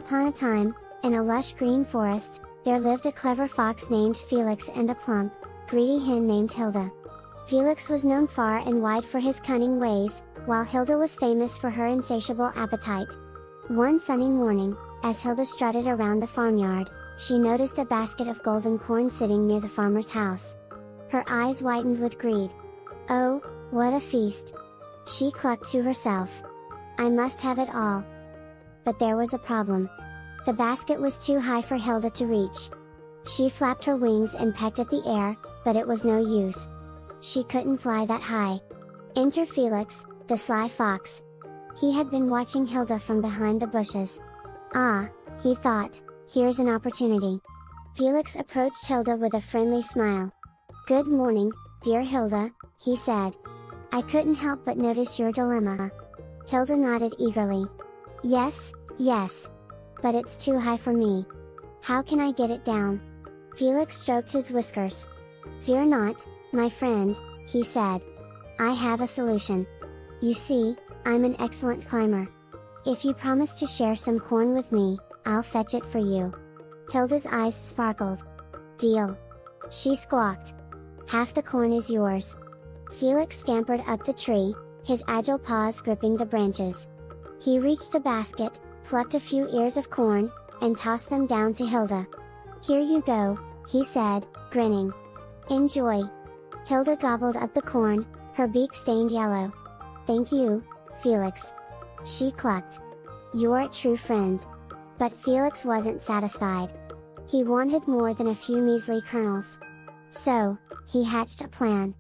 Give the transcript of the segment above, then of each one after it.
upon a time, in a lush green forest, there lived a clever fox named Felix and a plump, greedy hen named Hilda. Felix was known far and wide for his cunning ways, while Hilda was famous for her insatiable appetite. One sunny morning, as Hilda strutted around the farmyard, she noticed a basket of golden corn sitting near the farmer's house. Her eyes widened with greed. "Oh, what a feast!" she clucked to herself. "I must have it all." But there was a problem. The basket was too high for Hilda to reach. She flapped her wings and pecked at the air, but it was no use. She couldn't fly that high. Enter Felix, the sly fox. He had been watching Hilda from behind the bushes. "Ah," he thought, "here's an opportunity." Felix approached Hilda with a friendly smile. "Good morning, dear Hilda," he said. "I couldn't help but notice your dilemma." Hilda nodded eagerly. Yes, but it's too high for me. How can I get it down?" Felix stroked his whiskers. "Fear not, my friend," he said. "I have a solution. You see, I'm an excellent climber. If you promise to share some corn with me, I'll fetch it for you." Hilda's eyes sparkled. "Deal!" she squawked. "Half the corn is yours." Felix scampered up the tree, his agile paws gripping the branches. He reached the basket, plucked a few ears of corn, and tossed them down to Hilda. "Here you go," he said, grinning. "Enjoy." Hilda gobbled up the corn, her beak stained yellow. "Thank you, Felix," she clucked. "You're a true friend." But Felix wasn't satisfied. He wanted more than a few measly kernels. So, he hatched a plan.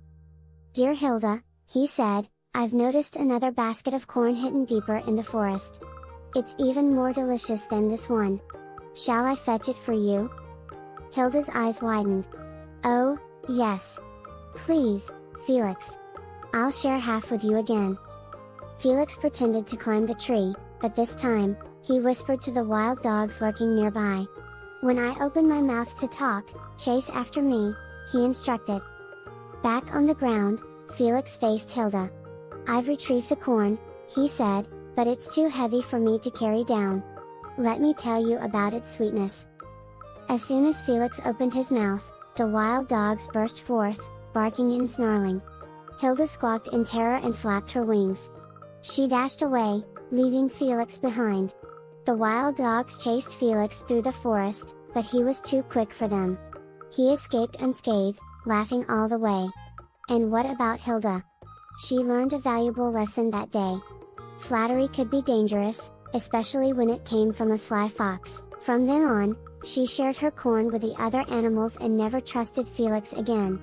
"Dear Hilda," he said, "I've noticed another basket of corn hidden deeper in the forest. It's even more delicious than this one. Shall I fetch it for you?" Hilda's eyes widened. "Oh, yes. Please, Felix. I'll share half with you again." Felix pretended to climb the tree, but this time, he whispered to the wild dogs lurking nearby. "When I open my mouth to talk, chase after me," he instructed. Back on the ground, Felix faced Hilda. "I've retrieved the corn," he said, "but it's too heavy for me to carry down. Let me tell you about its sweetness." As soon as Felix opened his mouth, the wild dogs burst forth, barking and snarling. Hilda squawked in terror and flapped her wings. She dashed away, leaving Felix behind. The wild dogs chased Felix through the forest, but he was too quick for them. He escaped unscathed, laughing all the way. And what about Hilda? She learned a valuable lesson that day. Flattery could be dangerous, especially when it came from a sly fox. From then on, she shared her corn with the other animals and never trusted Felix again.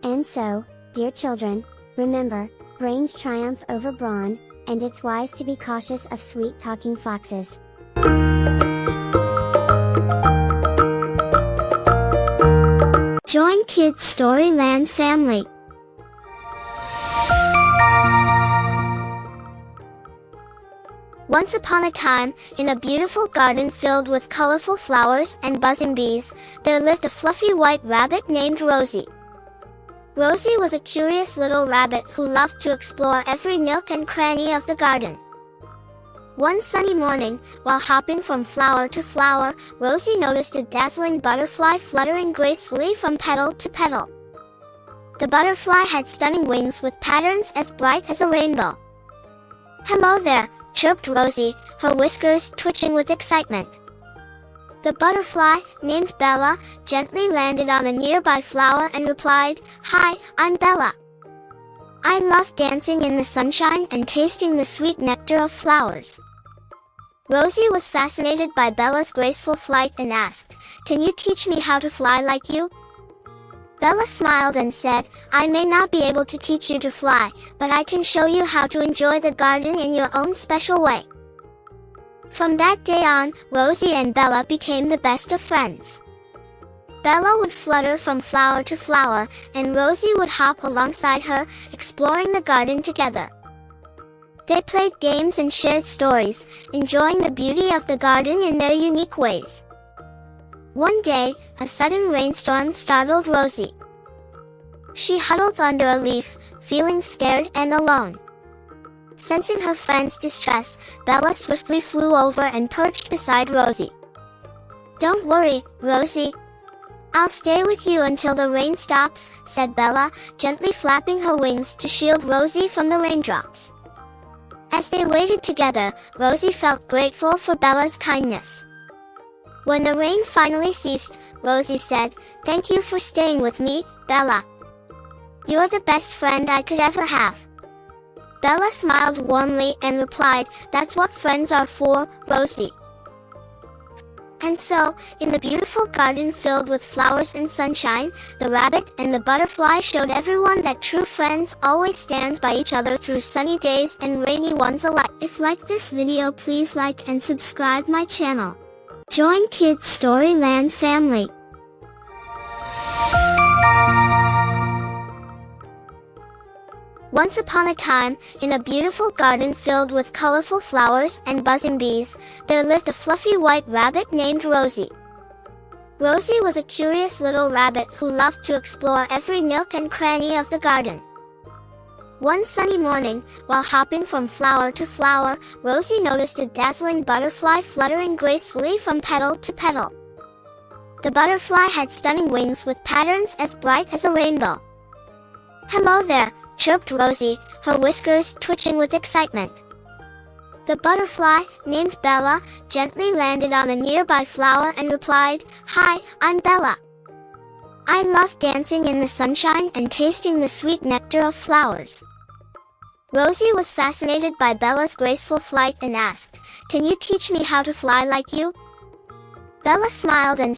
And so, dear children, remember, brains triumph over brawn, and it's wise to be cautious of sweet-talking foxes. Join Kids Storyland family. Once upon a time, in a beautiful garden filled with colorful flowers and buzzing bees, there lived a fluffy white rabbit named Rosie. Rosie was a curious little rabbit who loved to explore every nook and cranny of the garden. One sunny morning, while hopping from flower to flower, Rosie noticed a dazzling butterfly fluttering gracefully from petal to petal. The butterfly had stunning wings with patterns as bright as a rainbow. "Hello there," chirped Rosie, her whiskers twitching with excitement. The butterfly, named Bella, gently landed on a nearby flower and replied, "Hi, I'm Bella. I love dancing in the sunshine and tasting the sweet nectar of flowers." Rosie was fascinated by Bella's graceful flight and asked, "Can you teach me how to fly like you?" Bella smiled and said, "I may not be able to teach you to fly, but I can show you how to enjoy the garden in your own special way." From that day on, Rosie and Bella became the best of friends. Bella would flutter from flower to flower, and Rosie would hop alongside her, exploring the garden together. They played games and shared stories, enjoying the beauty of the garden in their unique ways. One day, a sudden rainstorm startled Rosie. She huddled under a leaf, feeling scared and alone. Sensing her friend's distress, Bella swiftly flew over and perched beside Rosie. "Don't worry, Rosie. I'll stay with you until the rain stops," said Bella, gently flapping her wings to shield Rosie from the raindrops. As they waited together, Rosie felt grateful for Bella's kindness. When the rain finally ceased, Rosie said, "Thank you for staying with me, Bella. You're the best friend I could ever have." Bella smiled warmly and replied, "That's what friends are for, Rosie." And so, in the beautiful garden filled with flowers and sunshine, the rabbit and the butterfly showed everyone that true friends always stand by each other through sunny days and rainy ones alike. If you like this video, please like and subscribe my channel. Join Kids Storyland family. Once upon a time, in a beautiful garden filled with colorful flowers and buzzing bees, there lived a fluffy white rabbit named Rosie. Rosie was a curious little rabbit who loved to explore every nook and cranny of the garden. One sunny morning, while hopping from flower to flower, Rosie noticed a dazzling butterfly fluttering gracefully from petal to petal. The butterfly had stunning wings with patterns as bright as a rainbow. "Hello there," chirped Rosie, her whiskers twitching with excitement. The butterfly, named Bella, gently landed on a nearby flower and replied, "Hi, I'm Bella. I love dancing in the sunshine and tasting the sweet nectar of flowers." Rosie was fascinated by Bella's graceful flight and asked, "Can you teach me how to fly like you?" Bella smiled and